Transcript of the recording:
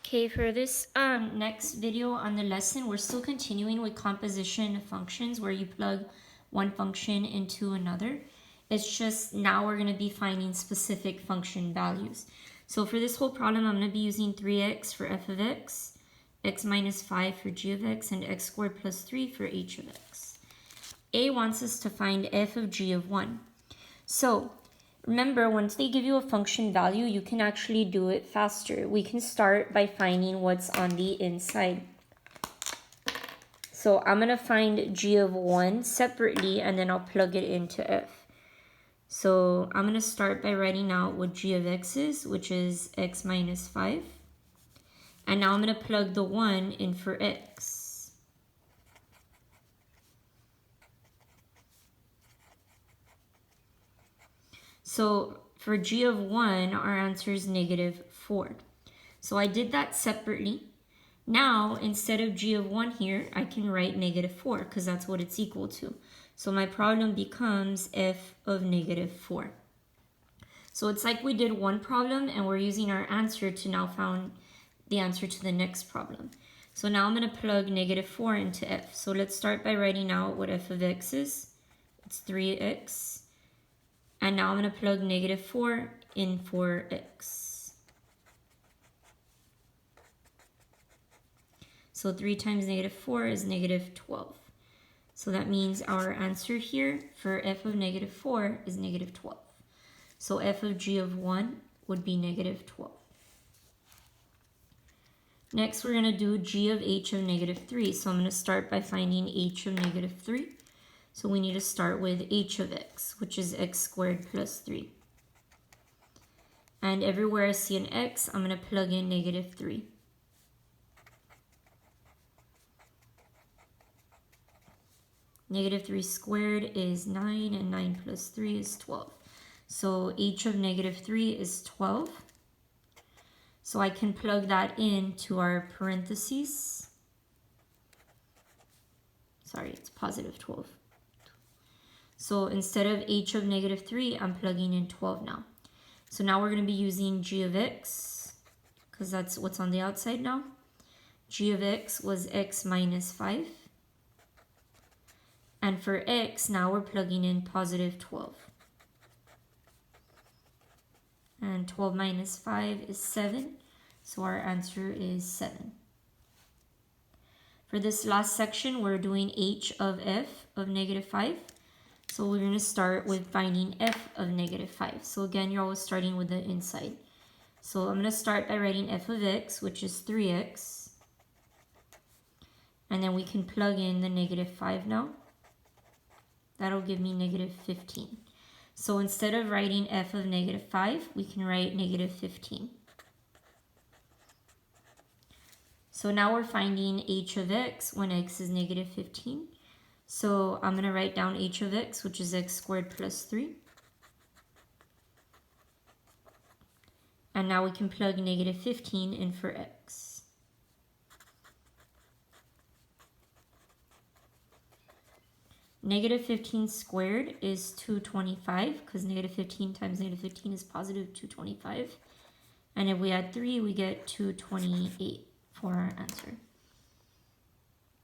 Okay, for this next video on the lesson, we're still continuing with composition of functions where you plug one function into another. It's just now we're going to be finding specific function values. So for this whole problem, I'm going to be using 3x for f of x, x minus 5 for g of x, and x squared plus 3 for h of x. A wants us to find f of g of 1. So remember, once they give you a function value, you can actually do it faster. We can start by finding what's on the inside. So I'm going to find g of 1 separately, and then I'll plug it into f. So I'm going to start by writing out what g of x is, which is x minus 5. And now I'm going to plug the 1 in for x. So for g of 1, our answer is negative 4. So I did that separately. Now, instead of g of 1 here, I can write negative 4 because that's what it's equal to. So my problem becomes f of negative 4. So it's like we did one problem and we're using our answer to now find the answer to the next problem. So now I'm going to plug negative 4 into f. So let's start by writing out what f of x is. It's 3x. And now I'm going to plug negative 4 in for x. So 3 times negative 4 is negative 12. So that means our answer here for f of negative 4 is negative 12. So f of g of 1 would be negative 12. Next, we're going to do g of h of negative 3. So I'm going to start by finding h of negative 3. So we need to start with h of x, which is x squared plus 3. And everywhere I see an x, I'm going to plug in negative 3. Negative 3 squared is 9, and 9 plus 3 is 12. So h of negative 3 is 12. So I can plug that into our parentheses. Sorry, it's positive 12. So instead of h of negative 3, I'm plugging in 12 now. So now we're going to be using g of x, because that's what's on the outside now. G of x was x minus 5. And for x, now we're plugging in positive 12. And 12 minus 5 is 7. So our answer is 7. For this last section, we're doing h of f of negative 5. So we're going to start with finding f of negative 5. So again, you're always starting with the inside. So I'm going to start by writing f of x, which is 3x. And then we can plug in the negative 5 now. That'll give me negative 15. So instead of writing f of negative 5, we can write negative 15. So now we're finding h of x when x is negative 15. So I'm going to write down h of x, which is x squared plus 3. And now we can plug negative 15 in for x. Negative 15 squared is 225, because negative 15 times negative 15 is positive 225. And if we add 3, we get 228 for our answer.